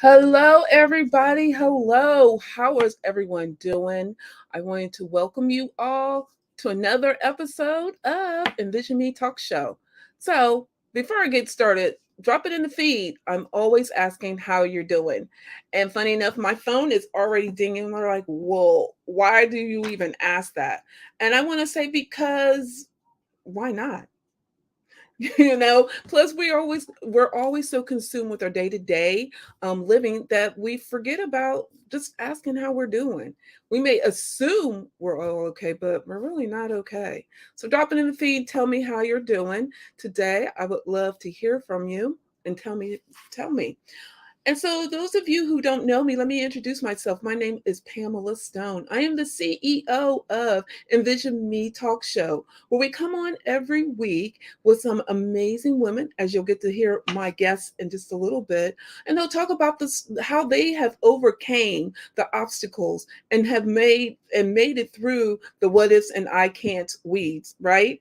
Hello, everybody. Hello. How is everyone doing? I wanted to welcome you all to another episode of Envision Me Talk Show. So, before I get started, drop it in the feed. I'm always asking how you're doing. And funny enough, my phone is already dinging. They're like, well, why do you even ask that? And I want to say, because why not? Plus we're always so consumed with our day-to-day living that we forget about just asking how we're doing. We may assume we're all okay, but we're really not okay. So drop it in the feed, tell me how you're doing today. I would love to hear from you, and tell me. And so, those of you who don't know me, let me introduce myself. My name is Pamela Stone. I am the CEO of Envision Me Talk Show, where we come on every week with some amazing women, as you'll get to hear my guests in just a little bit, and they'll talk about this, how they have overcame the obstacles and have made it through the what ifs and I can't weeds, right?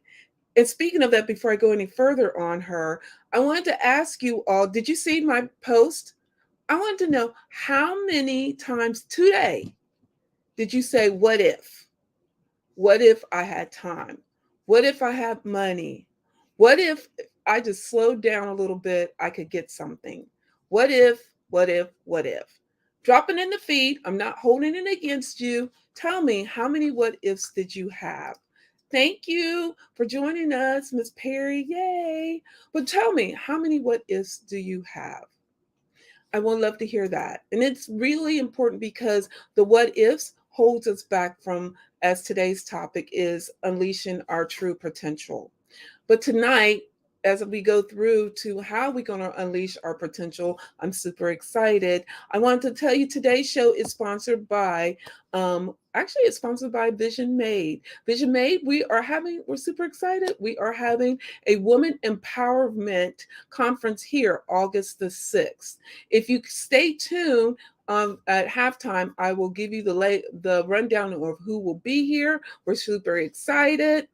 And speaking of that, before I go any further on her, I wanted to ask you all, did you see my post? I want to know, how many times today did you say, what if? What if I had time? What if I had money? What if I just slowed down a little bit, I could get something? What if, what if, what if? Drop it in the feed. I'm not holding it against you. Tell me, how many what ifs did you have? Thank you for joining us, Miss Perry. Yay. But tell me, how many what ifs do you have? I would love to hear that. And it's really important because the what ifs holds us back from, as today's topic is, unleashing our true potential. But tonight, as we go through to how we're going to unleash our potential, I'm super excited. I want to tell you today's show is sponsored by, actually, it's sponsored by Vision Made. Vision Made, we're super excited. We are having a woman empowerment conference here, August the 6th. If you stay tuned, at halftime, I will give you the rundown of who will be here. We're super excited.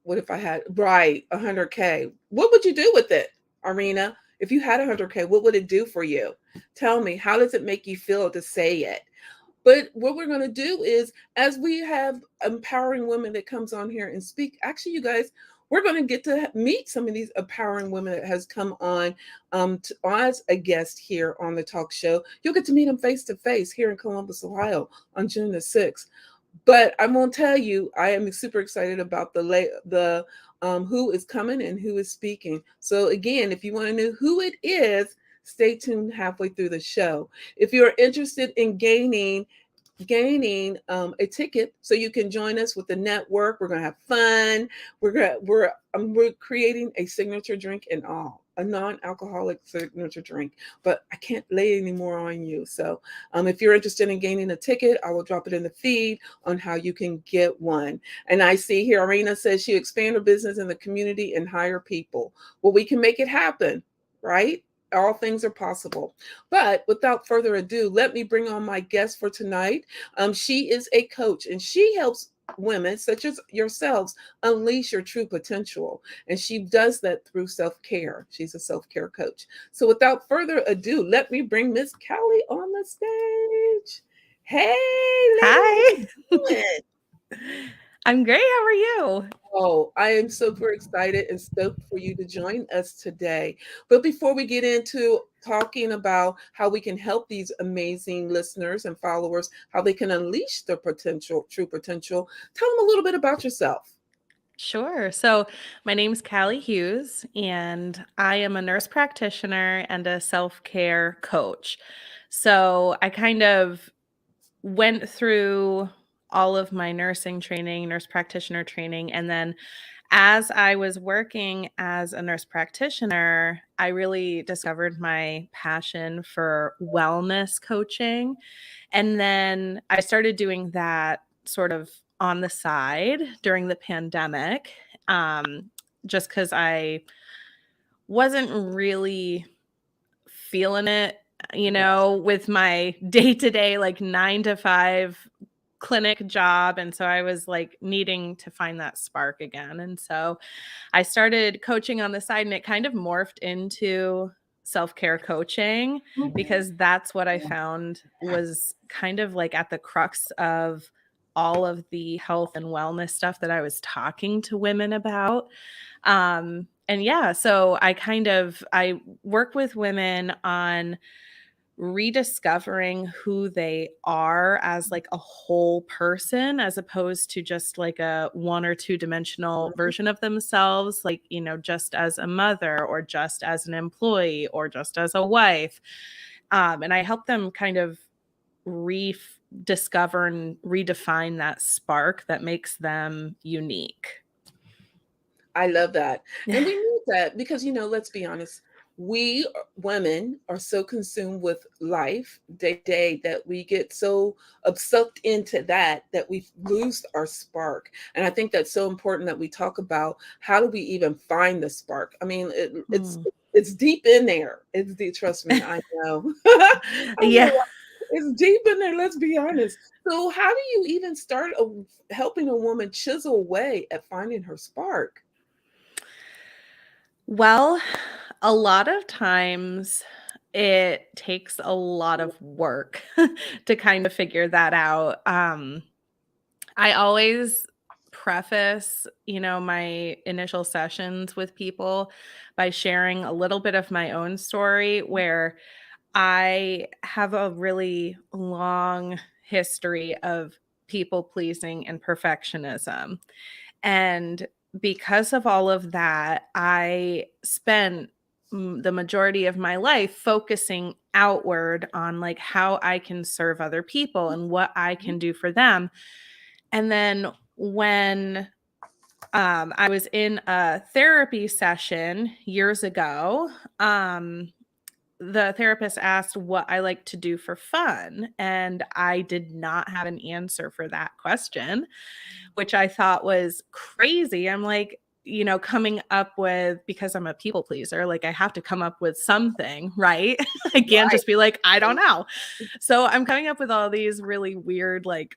What if I had, right, 100K? What would you do with it, Arena? If you had 100K, what would it do for you? Tell me, how does it make you feel to say it? But what we're going to do is, as we have empowering women that comes on here and speak, actually, you guys, we're going to get to meet some of these empowering women that has come on, as a guest here on the talk show. You'll get to meet them face to face here in Columbus, Ohio on June the 6th. But I'm gonna tell you, I am super excited about the who is coming and who is speaking. So again, if you want to know who it is, stay tuned halfway through the show. If you're interested in gaining a ticket so you can join us with the network. We're gonna have fun. We're creating a signature drink and all, a non-alcoholic signature drink. But I can't lay any more on you. So if you're interested in gaining a ticket, I will drop it in the feed on how you can get one. And I see here, Arena says she expand her business in the community and hire people. Well, we can make it happen, right? All things are possible. But without further ado, let me bring on my guest for tonight. She is a coach, and she helps women such as yourselves unleash your true potential. And she does that through self-care. She's a self-care coach. So without further ado, let me bring Miss Kelly on the stage. Hey, lady, how Hi. you doing? I'm great. How are you? Oh, I am super excited and stoked for you to join us today. But before we get into talking about how we can help these amazing listeners and followers, how they can unleash their potential, true potential, tell them a little bit about yourself. Sure. So, my name's Callie Hughes, and I am a nurse practitioner and a self care coach. So, I kind of went through all of my nursing training, nurse practitioner training, and then as I was working as a nurse practitioner, I really discovered my passion for wellness coaching. And then I started doing that sort of on the side during the pandemic, um, just because I wasn't really feeling it, with my day to day, like 9 to 5 clinic job. And so I was like needing to find that spark again. And so I started coaching on the side, and it kind of morphed into self-care coaching, Mhm. because that's what I found was kind of like at the crux of all of the health and wellness stuff that I was talking to women about. And yeah, so I work with women on rediscovering who they are as like a whole person, as opposed to just like a one or two dimensional version of themselves, like, just as a mother or just as an employee or just as a wife. And I help them kind of rediscover and redefine that spark that makes them unique. I love that. And we need that because, let's be honest, women are so consumed with life day to day that we get so sucked into that we lose our spark. And I think that's so important that we talk about how do we even find the spark? I mean, it's Mm. it's deep in there. It's deep, trust me, I know. I Yeah. know it's deep in there, let's be honest. So how do you even start helping a woman chisel away at finding her spark? Well, a lot of times it takes a lot of work to kind of figure that out. I always preface, my initial sessions with people by sharing a little bit of my own story where I have a really long history of people pleasing and perfectionism. And because of all of that, I spent the majority of my life focusing outward on like how I can serve other people and what I can do for them. And then when I was in a therapy session years ago, the therapist asked what I like to do for fun. And I did not have an answer for that question, which I thought was crazy. I'm like, coming up with, because I'm a people pleaser, like I have to come up with something, right? I can't Right. just be like, I don't know. So I'm coming up with all these really weird, like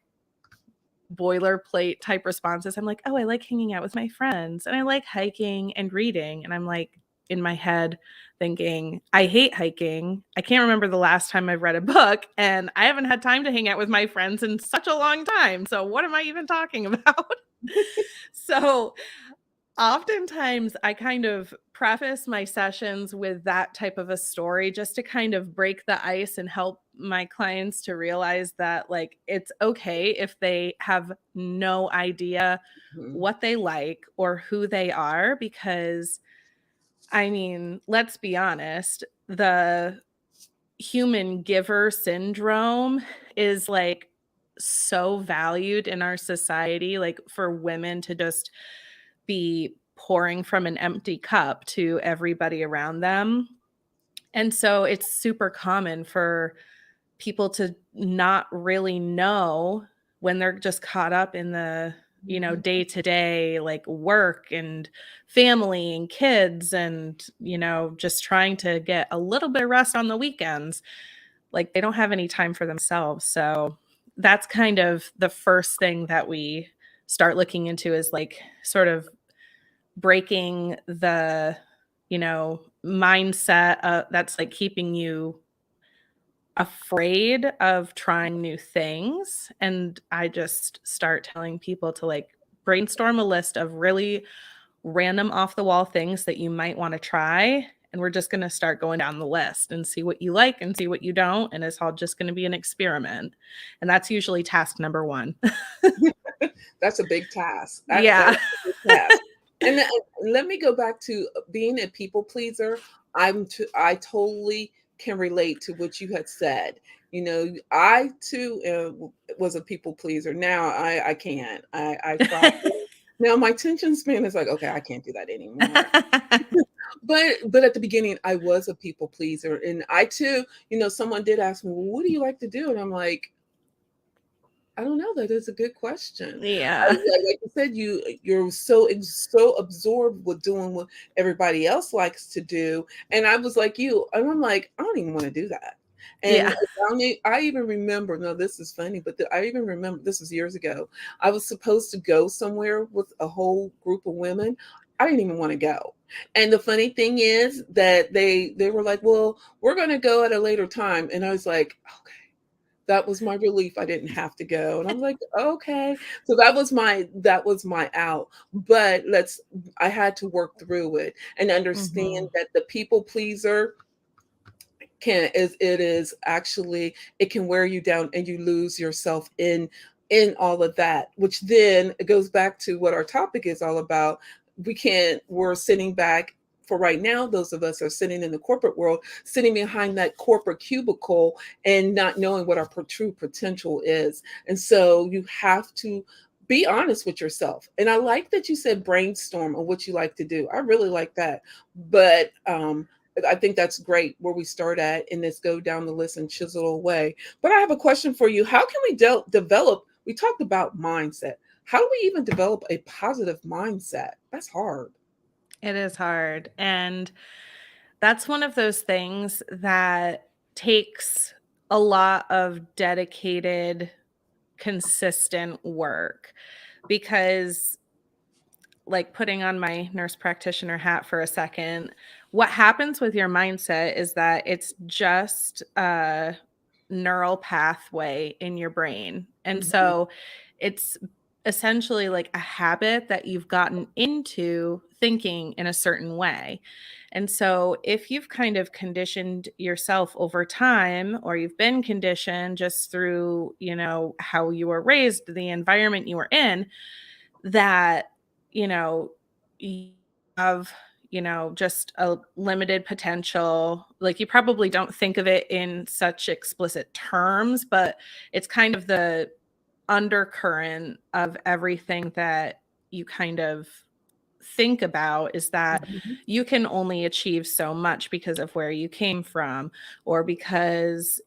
boilerplate type responses. I'm like, oh, I like hanging out with my friends and I like hiking and reading. And I'm like, in my head, thinking, I hate hiking. I can't remember the last time I've read a book, and I haven't had time to hang out with my friends in such a long time. So, what am I even talking about? So, oftentimes, I kind of preface my sessions with that type of a story just to kind of break the ice and help my clients to realize that, like, it's okay if they have no idea Mhm. what they like or who they are, because, I mean, let's be honest, the human giver syndrome is like so valued in our society, like for women to just be pouring from an empty cup to everybody around them. And so it's super common for people to not really know when they're just caught up in the, Mhm. day to day, like work and family and kids and, just trying to get a little bit of rest on the weekends. Like they don't have any time for themselves. So that's kind of the first thing that we start looking into, is like sort of breaking the, mindset that's like keeping you afraid of trying new things. And I just start telling people to like brainstorm a list of really random off the wall things that you might want to try. And we're just going to start going down the list and see what you like and see what you don't. And it's all just going to be an experiment. And that's usually task number one. That's a big task. That's Yeah. a big task. And then, let me go back to being a people pleaser. I totally can relate to what you had said. I too was a people pleaser. Now I can't. I try. Now my attention span is like, okay, I can't do that anymore. But at the beginning, I was a people pleaser, and I too, someone did ask me, well, what do you like to do? And I'm like, I don't know. That is a good question. Yeah. Like you said, you're so absorbed with doing what everybody else likes to do, and I was like you, and I'm like, I don't even want to do that. And Yeah. I even remember. No, this is funny, but I even remember this was years ago. I was supposed to go somewhere with a whole group of women. I didn't even want to go. And the funny thing is that they were like, "Well, we're going to go at a later time." And I was like, "Okay." That was my relief. I didn't have to go. And I'm like, "Okay." So that was my out. But I had to work through it and Hmm. understand that the people pleaser it is actually, it can wear you down and you lose yourself in all of that, which then it goes back to what our topic is all about. We're sitting back, for right now, those of us are sitting in the corporate world, sitting behind that corporate cubicle and not knowing what our true potential is. And so you have to be honest with yourself. And I like that you said brainstorm on what you like to do. I really like that. But I think that's great where we start at and let's go down the list and chisel away. But I have a question for you. How can we develop? We talked about mindset. How do we even develop a positive mindset? That's hard. It is hard. And that's one of those things that takes a lot of dedicated, consistent work because, like, putting on my nurse practitioner hat for a second, what happens with your mindset is that it's just a neural pathway in your brain. And Mhm, so it's essentially like a habit that you've gotten into thinking in a certain way. And so if you've kind of conditioned yourself over time, or you've been conditioned just through, how you were raised, the environment you were in, that, you know, you have, just a limited potential. Like, you probably don't think of it in such explicit terms, but it's kind of the undercurrent of everything that you kind of think about, is that mhm, you can only achieve so much because of where you came from, or because,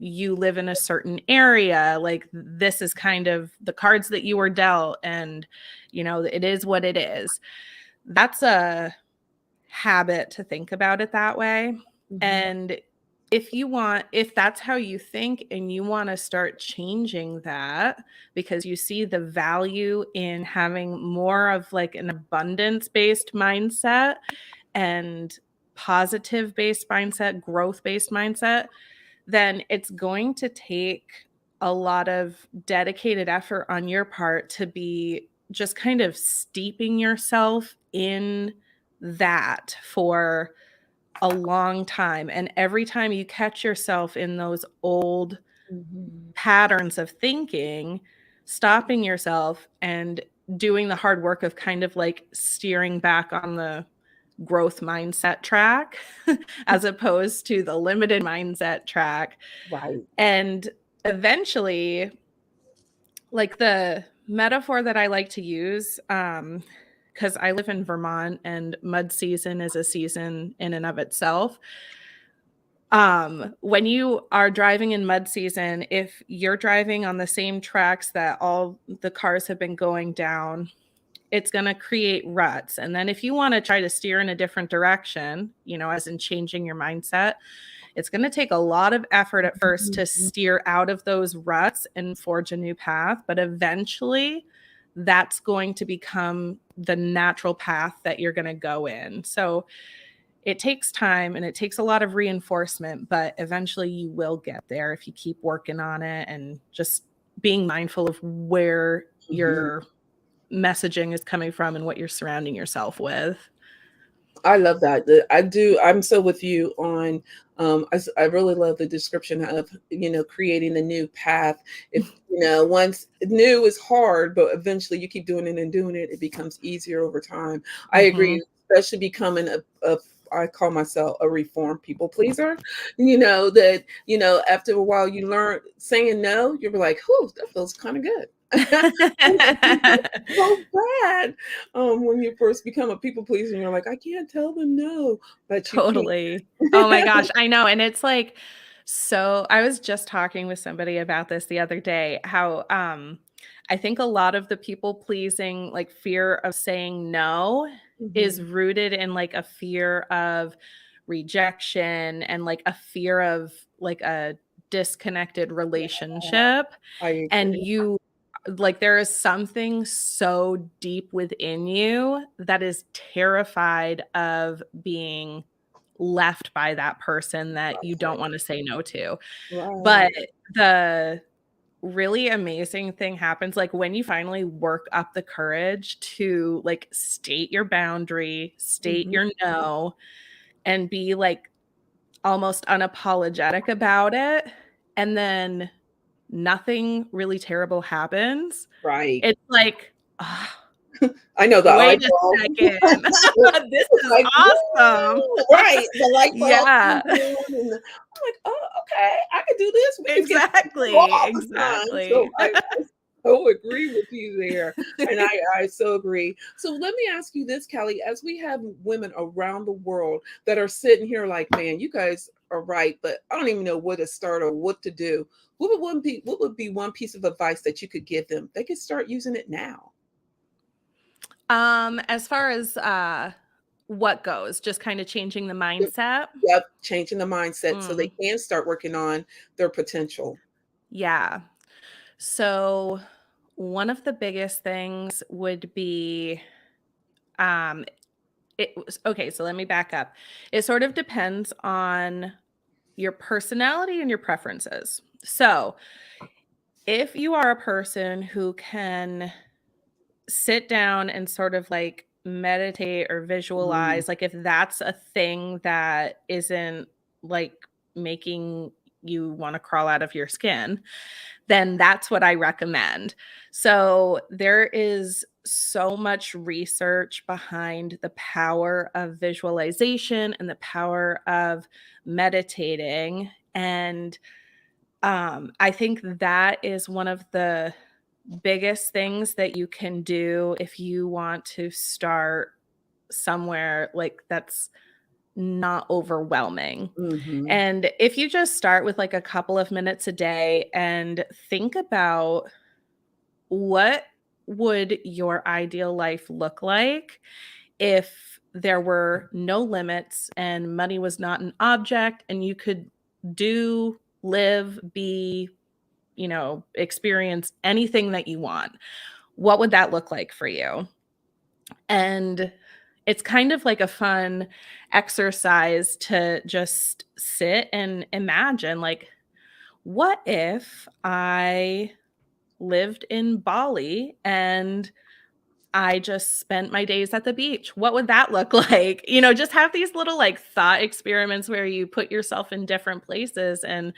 you live in a certain area. Like, this is kind of the cards that you were dealt, and it is what it is. That's a habit to think about it that way. mhm, And if that's how you think and you want to start changing that because you see the value in having more of like an abundance based mindset and positive based mindset, growth based mindset, then it's going to take a lot of dedicated effort on your part to be just kind of steeping yourself in that for a long time. And every time you catch yourself in those old mhm. patterns of thinking, stopping yourself and doing the hard work of kind of like steering back on the growth mindset track as opposed to the limited mindset track. Right. And eventually, like, the metaphor that I like to use, because I live in Vermont and mud season is a season in and of itself. When you are driving in mud season, if you're driving on the same tracks that all the cars have been going down, it's going to create ruts. And then if you want to try to steer in a different direction, as in changing your mindset, it's going to take a lot of effort at first to Mhm. steer out of those ruts and forge a new path. But eventually, that's going to become the natural path that you're going to go in. So it takes time and it takes a lot of reinforcement, but eventually you will get there if you keep working on it and just being mindful of where Mhm. your messaging is coming from and what you're surrounding yourself with. I love that. I do. I'm so with you on. I really love the description of creating a new path. If once new is hard, but eventually you keep doing it and doing it, it becomes easier over time. I Mhm. agree, especially becoming a I call myself a reformed people pleaser. That after a while you learn saying no. You're like, "Whew, that feels kind of good." So bad when you first become a people pleaser and you're like, I can't tell them no, but you Totally. Oh my can. gosh, I know, and it's like, so I was just talking with somebody about this the other day, how I think a lot of the people pleasing, like, fear of saying no is Mhm. rooted in like a fear of rejection and like a fear of like a disconnected Yeah, relationship. I And agree. like there is something so deep within you that is terrified of being left by that person that you don't want to say no to. Right. But the really amazing thing happens like when you finally work up the courage to like state your boundary, state Mhm. your no, and be like almost unapologetic about it, and then nothing really terrible happens. Right. It's like, "Ah, I know the wait a eyeball. second. This It's is like, awesome." "Woo!" Right, the light bulb Yeah, comes on, and I'm like, "Oh, okay, I can do this." We can skip exactly, all the time. exactly. So I so agree with you there, and I so agree. So let me ask you this, Kelly, as we have women around the world that are sitting here like, "Man, you guys are right, but I don't even know where to start or what to do." What would be one piece of advice that you could give them? They could start using it now. As far as, what goes, just kinda changing the Yep, mindset? yep, changing the mindset so they Mm, can start working on their potential. yeah. So, one of the biggest things would be, um, it was okay, so let me back up. It sort of depends on your personality and your preferences. So, if you are a person who can sit down and sort of like meditate or Mm, visualize, like if that's a thing that isn't like making you want to crawl out of your skin, then that's what I recommend. So there is so much research behind the power of visualization and the power of meditating. And I think that is one of the biggest things that you can do if you want to start somewhere like that's not overwhelming. mhm, And if you just start with like a couple of minutes a day and think about what would your ideal life look like if there were no limits and money was not an object and you could do, live, be, experience anything that you want. What would that look like for you? And it's kind of like a fun exercise to just sit and imagine like, what if I lived in Bali and I just spent my days at the beach? What would that look like? Just have these little like thought experiments where you put yourself in different places and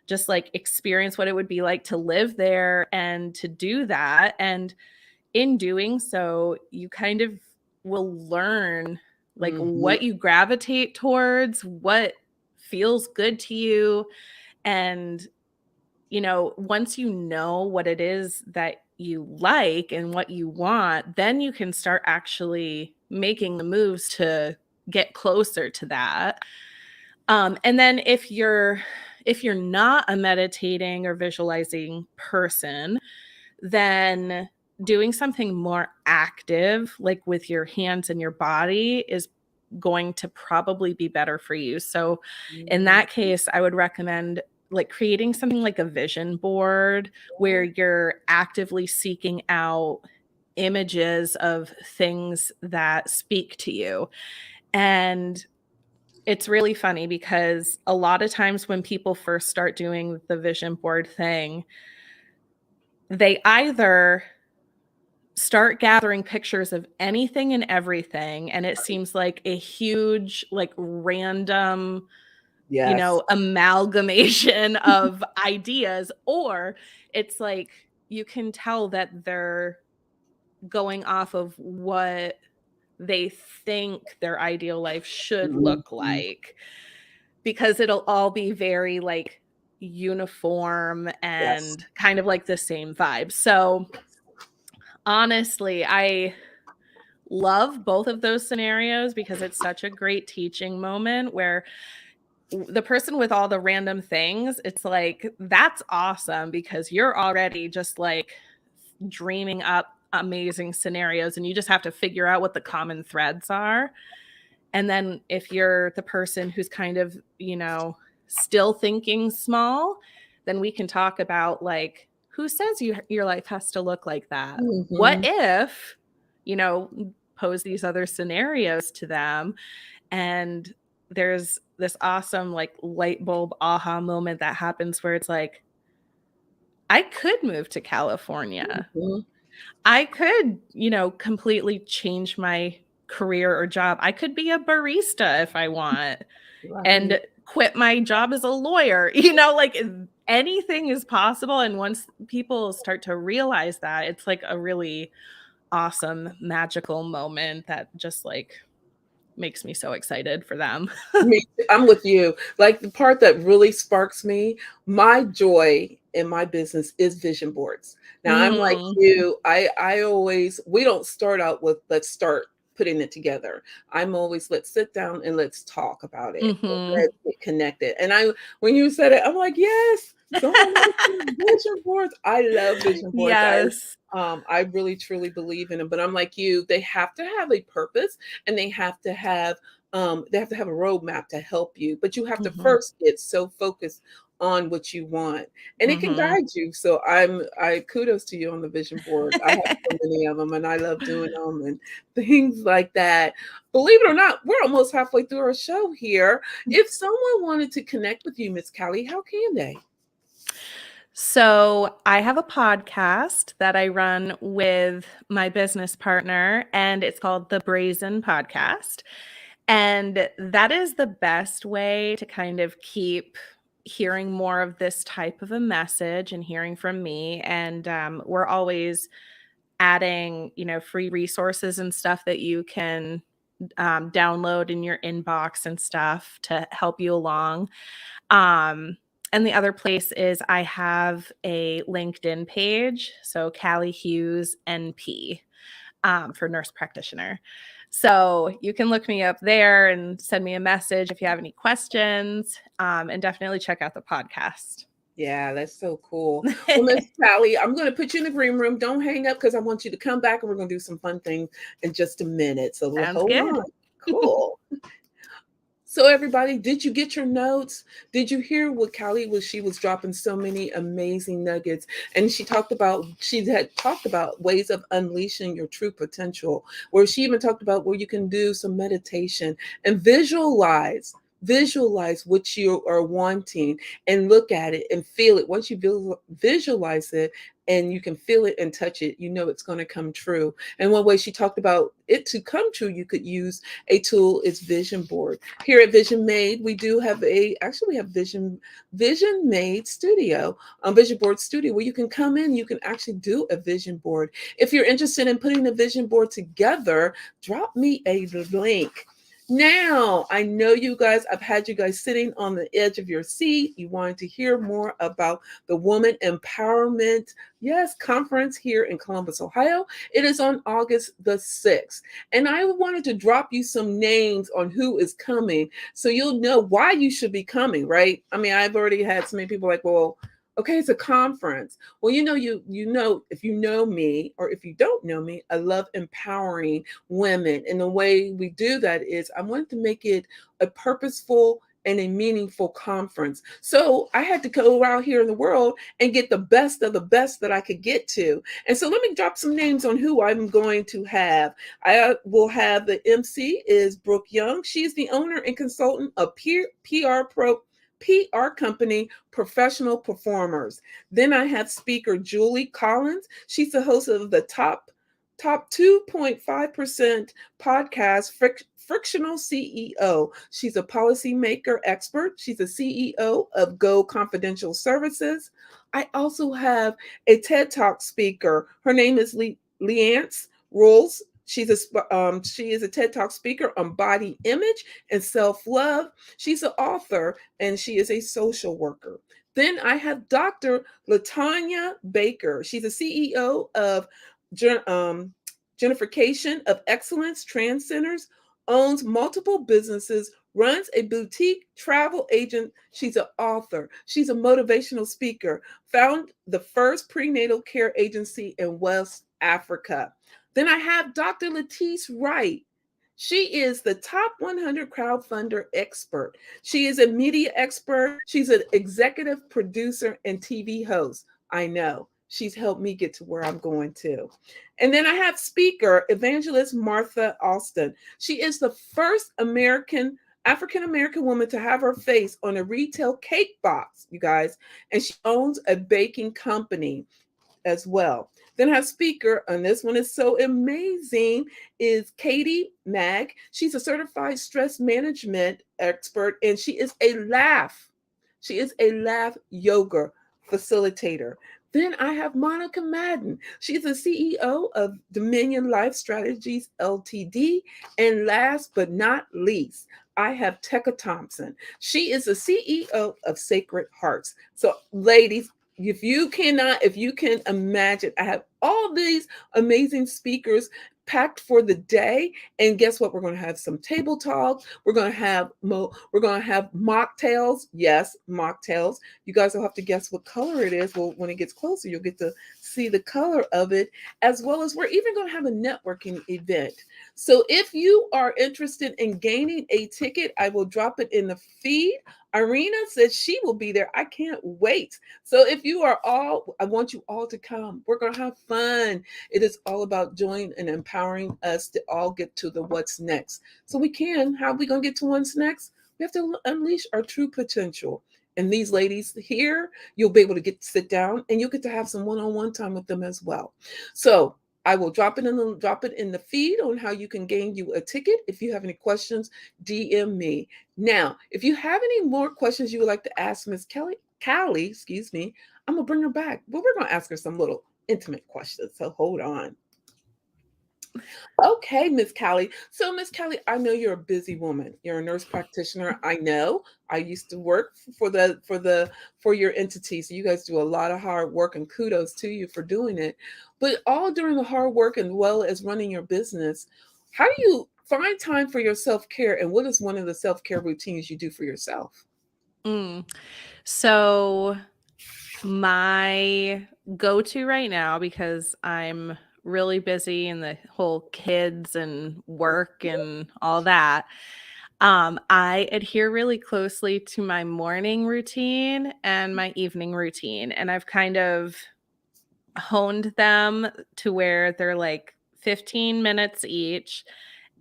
just like experience what it would be like to live there and to do that. And in doing so, you kind of will learn like mhm, what you gravitate towards, what feels good to you. And, once you know what it is that you like and what you want, then you can start actually making the moves to get closer to that. And then if you're not a meditating or visualizing person, then doing something more active, like with your hands and your body, is going to probably be better for you. So, in mhm. that case, I would recommend like creating something like a vision board where you're actively seeking out images of things that speak to you. And it's really funny because a lot of times when people first start doing the vision board thing, they either start gathering pictures of anything and everything, and it seems like a huge, like, random, Yes. amalgamation of ideas, or it's like you can tell that they're going off of what they think their ideal life should look Mhm. like, because it'll all be very, like, uniform Yes. and kind of like the same vibe. So, honestly, I love both of those scenarios because it's such a great teaching moment where the person with all the random things, it's like, that's awesome because you're already just like dreaming up amazing scenarios and you just have to figure out what the common threads are. And then if you're the person who's kind of, still thinking small, then we can talk about like who says your life has to look like that? What Mhm. if, pose these other scenarios to them, and there's this awesome like light bulb aha moment that happens where it's like, I could move to California. Mhm. I could, completely change my career or job. I could be a barista if I want Right. and quit my job as a lawyer. Like anything is possible. And once people start to realize that, it's like a really awesome, magical moment that just like makes me so excited for them. Me I'm with you. Like, the part that really sparks me, my joy in my business is vision boards. Now, I'm like Mm, you, I always we don't start out with, "Let's start putting it together." I'm always, "Let's sit down and let's talk about it. mhm. Let's get connected." And when you said it, I'm like, "Yes, someone mentioned vision boards." I love vision boards. Yes. I really truly believe in them, but I'm like you, they have to have a purpose, and they have to have a roadmap to help you, but you have to Mhm, first get so focused on what you want, and it can mhm. guide you. So I kudos to you on the vision board. I have so many of them, and I love doing them and things like that. Believe it or not, we're almost halfway through our show here. If someone wanted to connect with you, Miss Callie, how can they? So, I have a podcast that I run with my business partner, and it's called the Brazen Podcast. And that is the best way to kind of keep hearing more of this type of a message and hearing from me. And we're always adding, free resources and stuff that you can download in your inbox and stuff to help you along. Um, and the other place is I have a LinkedIn page. So Callie Hughes NP, for nurse practitioner. So you can look me up there and send me a message if you have any questions, and definitely check out the podcast. Yeah, that's so cool. Well, Miss Callie, I'm going to put you in the green room. Don't hang up because I want you to come back and we're going to do some fun things in just a minute. So Sounds hold good. on. Cool. So everybody, did you get your notes? Did you hear what Callie was? She was dropping so many amazing nuggets, and she had talked about ways of unleashing your true potential. Where she even talked about where you can do some meditation and visualize what you are wanting and look at it and feel it. Once you visualize it and you can feel it and touch it, you know it's going to come true. And one way she talked about it to come true, you could use a tool is Vision Board. Here at Vision Made, we have Vision Made Studio, Vision Board Studio, where you can come in, you can actually do a vision board. If you're interested in putting a vision board together, drop me a link. Now, I know you guys, I've had you guys sitting on the edge of your seat. You wanted to hear more about the Woman Empowerment, yes, conference here in Columbus, Ohio. It is on August the 6th. And I wanted to drop you some names on who is coming so you'll know why you should be coming, right? I mean, I've already had so many people like, well, okay, it's a conference. Well, if you know me or if you don't know me, I love empowering women. And the way we do that is I wanted to make it a purposeful and a meaningful conference. So I had to go out here in the world and get the best of the best that I could get to. And so let me drop some names on who I'm going to have. I will have the MC is Brooke Young. She's the owner and consultant of PR company Professional Performers. Then I have speaker Julie Collins. She's the host of the top 2.5% podcast Frictional CEO. She's a policymaker expert. She's a CEO of Go Confidential Services. I also have a TED Talk speaker. Her name is Leance Rolls. She is a TED Talk speaker on body image and self love. She's an author and she is a social worker. Then I have Dr. Latanya Baker. She's a CEO of Gentrification of Excellence Trans Centers, owns multiple businesses, runs a boutique travel agent. She's an author. She's a motivational speaker, found the first prenatal care agency in West Africa. Then I have Dr. Letice Wright. She is the top 100 crowdfunder expert. She is a media expert. She's an executive producer and TV host. I know She's helped me get to where I'm going to. And then I have speaker evangelist Martha Alston. She is the first African American woman to have her face on a retail cake box, you guys, and she owns a baking company as well. Then our speaker, and this one is so amazing, is Katie Mag. She's a certified stress management expert, and she is a laugh. She is a laugh yoga facilitator. Then I have Monica Madden. She's the CEO of Dominion Life Strategies Ltd. And last but not least, I have Tekka Thompson. She is the CEO of Sacred Hearts. So, ladies, if you can imagine, I have all these amazing speakers packed for the day. And guess what? We're going to have some table talk. We're going to have mocktails. Yes, mocktails. You guys will have to guess what color it is. Well, when it gets closer, you'll get to see the color of it, as well as we're even going to have a networking event. So if you are interested in gaining a ticket, I will drop it in the feed. Irina says she will be there. I can't wait. So if you are all, I want you all to come. We're going to have fun. It is all about joining and empowering us to all get to the what's next. So how are we going to get to what's next? We have to unleash our true potential. And these ladies here, you'll be able to get to sit down and you'll get to have some one-on-one time with them as well. So I will drop it in the feed on how you can gain you a ticket. If you have any questions, DM me. Now, if you have any more questions you would like to ask Miss Callie, excuse me, I'm gonna bring her back. But we're gonna ask her some little intimate questions. So hold on. Okay, Miss Callie. So, Miss Callie, I know you're a busy woman. You're a nurse practitioner. I know. I used to work for your entity. So you guys do a lot of hard work, and kudos to you for doing it. But all during the hard work and well as running your business, how do you find time for your self-care, and what is one of the self-care routines you do for yourself? Mm. So my go-to right now, because I'm really busy in the whole kids and work and all that, I adhere really closely to my morning routine and my evening routine. And I've kind of honed them to where they're like 15 minutes each,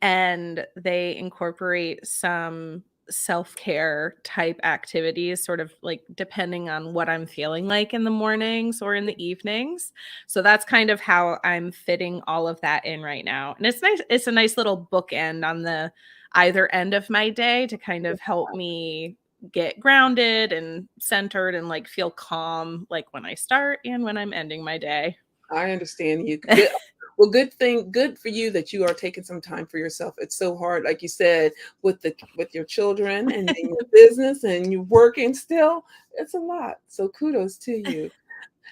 and they incorporate some self-care type activities, sort of like depending on what I'm feeling like in the mornings or in the evenings. So that's kind of how I'm fitting all of that in right now. And it's nice, it's a nice little bookend on the either end of my day to kind of help me get grounded and centered and like feel calm, like when I start and when I'm ending my day. I understand you. Good. Well, good for you that you are taking some time for yourself. It's so hard, like you said, with your children and then your business and you working still. It's a lot. So kudos to you.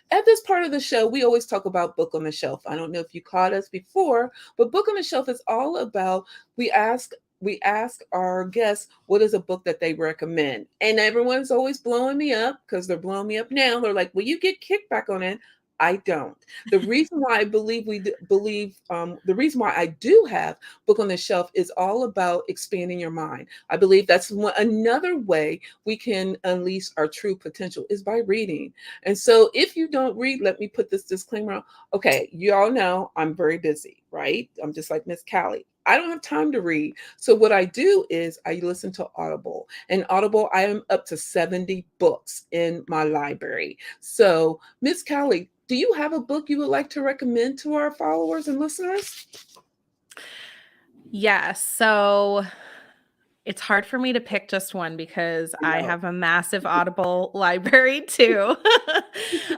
At this part of the show, we always talk about book on the shelf. I don't know if you caught us before, but book on the shelf is all about we ask our guests what is a book that they recommend. And everyone's always blowing me up because they're blowing me up now. They're like, "Will you get kickback on it?" I don't. The reason why I believe the reason why I do have book on the shelf is all about expanding your mind. I believe that's another way we can unleash our true potential is by reading. And so if you don't read, let me put this disclaimer on. Okay, you all know I'm very busy, right? I'm just like Miss Callie. I don't have time to read. So what I do is I listen to Audible. And Audible, I am up to 70 books in my library. So, Miss Callie, do you have a book you would like to recommend to our followers and listeners? Yes. So it's hard for me to pick just one because I No. have a massive Audible library too.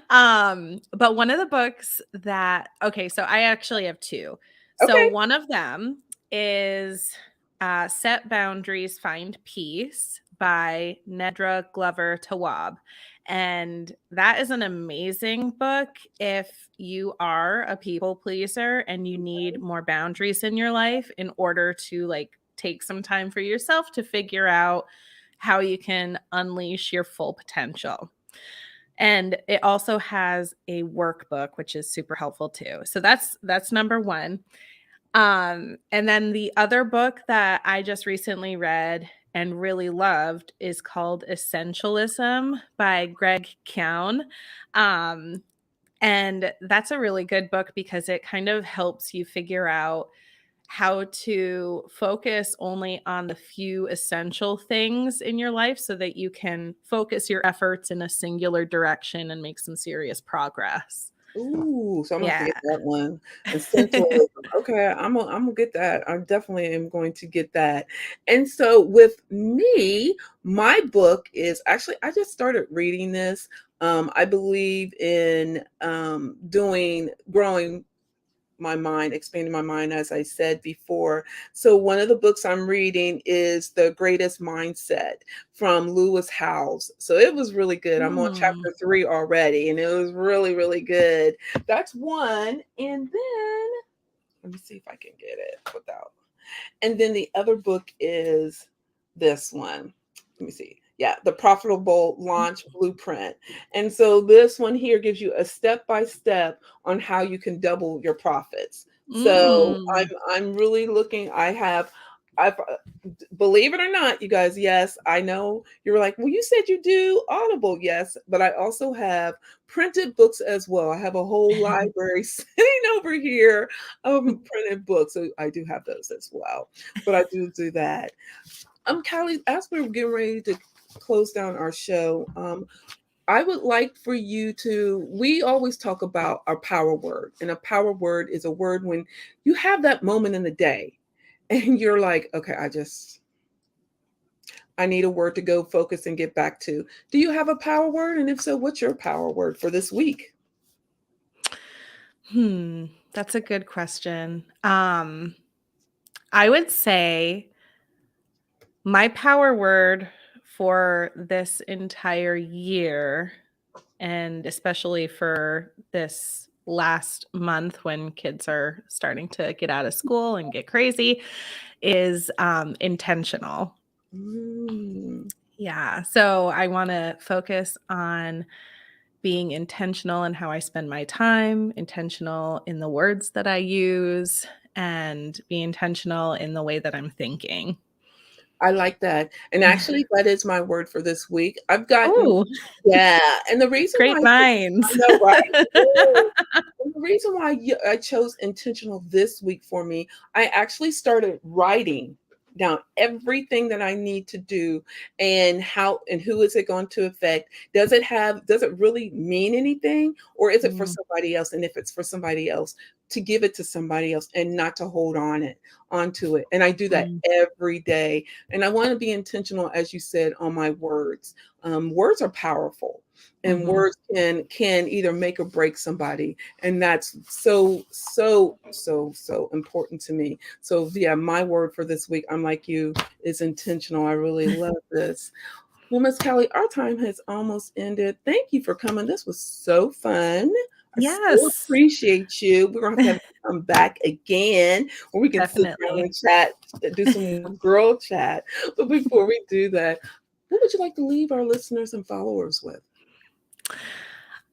But one of the books that, okay, so I actually have two. So Okay. one of them is Set Boundaries, Find Peace by Nedra Glover Tawwab. And that is an amazing book if you are a people pleaser and you need more boundaries in your life in order to like take some time for yourself to figure out how you can unleash your full potential. And it also has a workbook which is super helpful too. So that's number 1. And then the other book that I just recently read and really loved is called Essentialism by Greg Keown. Um And that's a really good book because it kind of helps you figure out how to focus only on the few essential things in your life so that you can focus your efforts in a singular direction and make some serious progress. Ooh, so I'm gonna have to Yeah. get that one. Essentialism. Okay, I'm gonna get that. I definitely am going to get that. And so with me, my book is actually I just started reading this. I believe in doing growing my mind, expanding my mind, as I said before. So, one of the books I'm reading is The Greatest Mindset from Lewis Howes. So, it was really good. I'm on Mm. chapter 3 already, and it was really, really good. That's one. And then, let me see if I can get it without. And then the other book is this one. Let me see. Yeah, the Profitable Launch Blueprint. And so this one here gives you a step by step on how you can double your profits. So I'm Mm. I'm really looking. I've believe it or not, you guys, yes, I know you're like, well, you said you do Audible, yes, but I also have printed books as well. I have a whole library sitting over here of printed books, so I do have those as well. But I do that. Callie, as we're getting ready to close down our show, I would like for you to. We always talk about our power word, and a power word is a word when you have that moment in the day, and you're like, okay, I need a word to go focus and get back to. Do you have a power word? And if so, what's your power word for this week? That's a good question. I would say my power word for this entire year, and especially for this last month when kids are starting to get out of school and get crazy, is intentional. Mm, Yeah. So I want to focus on being intentional in how I spend my time, intentional in the words that I use, and be intentional in the way that I'm thinking. I like that. And actually, that is my word for this week. I've gotten, Oh, yeah. And the reason why great I minds. know, right? Woo! And the reason why I chose intentional this week for me, I actually started writing down everything that I need to do and how and who is it going to affect? Does it really mean anything? Or is it for Mm, somebody else? And if it's for somebody else, to give it to somebody else and not to hold onto it. And I do that mm, every day. And I want to be intentional, as you said, on my words. Words are powerful, and mhm. words can either make or break somebody, and that's so important to me. So yeah, my word for this week, I'm like you, is intentional. I really love this. Well, Miss Kelly, our time has almost ended. Thank you for coming. This was so fun. I so Yes, appreciate you. We're gonna have to come back again where we can sit down definitely. and chat, do some more girl chat. But before we do that, what would you like to leave our listeners and followers with?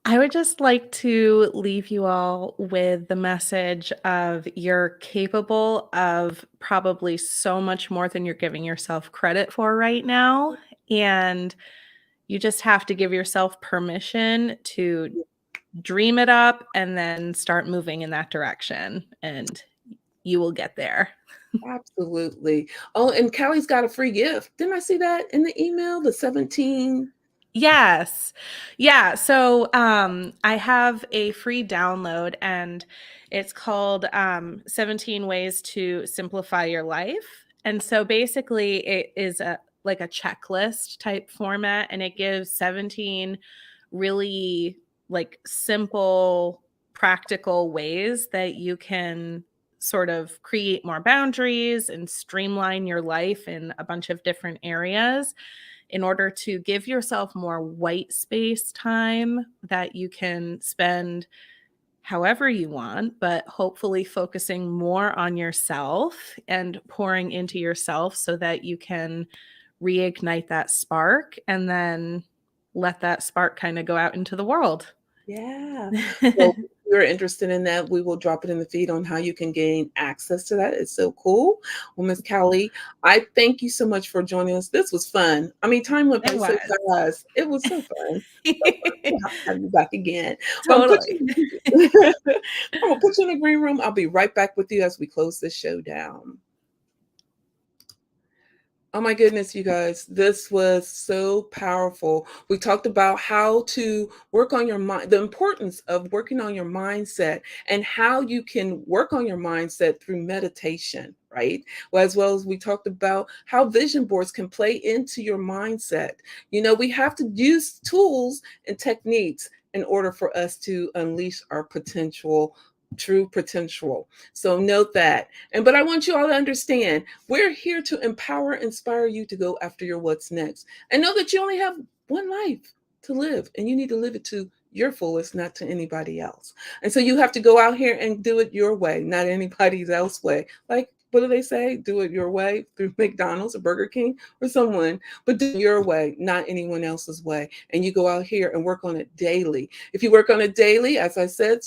I would just like to leave you all with the message of you're capable of probably so much more than you're giving yourself credit for right now. And you just have to give yourself permission to dream it up and then start moving in that direction, and you will get there. Absolutely. Oh, and Callie's got a free gift. Didn't I see that in the email? The 17. Yes. Yeah, so, I have a free download, and it's called, 17 Ways to Simplify Your Life, and so, basically, it is a like a checklist type format, and it gives 17 really, like, simple, practical ways that you can sort of create more boundaries and streamline your life in a bunch of different areas in order to give yourself more white space time that you can spend however you want, but hopefully focusing more on yourself and pouring into yourself so that you can reignite that spark and then let that spark kind of go out into the world. Yeah. Well, you're interested in that, we will drop it in the feed on how you can gain access to that. It's so cool. Well, Miss Callie, I thank you so much for joining us. This was fun. I mean, time went It by so was. fast. It was so fun. So fun to have you back again. But Totally. I'm gonna put you in the green room. I'll be right back with you as we close this show down. Oh my goodness, you guys, this was so powerful. We talked about how to work on your mind, the importance of working on your mindset, and how you can work on your mindset through meditation, right? Well, as well as we talked about how vision boards can play into your mindset. You know, we have to use tools and techniques in order for us to unleash our potential, true potential. So note that. And but I want you all to understand we're here to empower, inspire you to go after your what's next. And know that you only have one life to live, and you need to live it to your fullest, not to anybody else. And so you have to go out here and do it your way, not anybody else's way. Like, what do they say? Do it your way through McDonald's or Burger King or someone, but do it your way, not anyone else's way. And you go out here and work on it daily. If you work on it daily, as I said,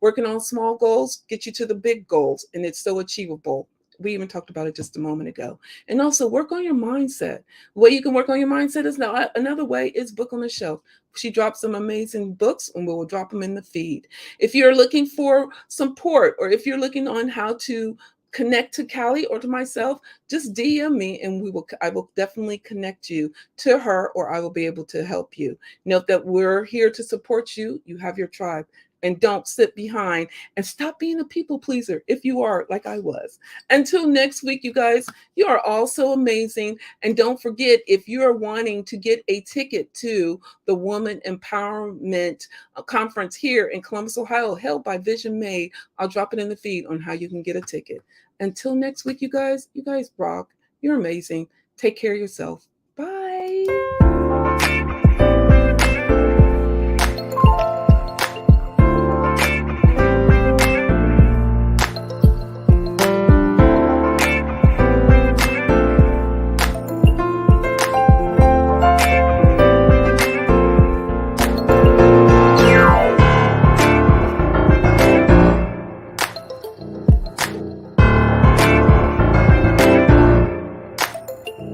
working on small goals get you to the big goals, and it's so achievable. We even talked about it just a moment ago. And also work on your mindset. The way you can work on your mindset is now another way is book on the shelf. She dropped some amazing books and we will drop them in the feed. If you're looking for support, or if you're looking on how to connect to Callie or to myself, just DM me and I will definitely connect you to her, or I will be able to help you. Note that we're here to support you. You have your tribe. And don't sit behind, and stop being a people pleaser if you are like I was. Until next week, you guys, you are all so amazing. And don't forget, if you are wanting to get a ticket to the Woman Empowerment Conference here in Columbus, Ohio, held by Vision Made, I'll drop it in the feed on how you can get a ticket. Until next week, you guys rock. You're amazing. Take care of yourself. Bye.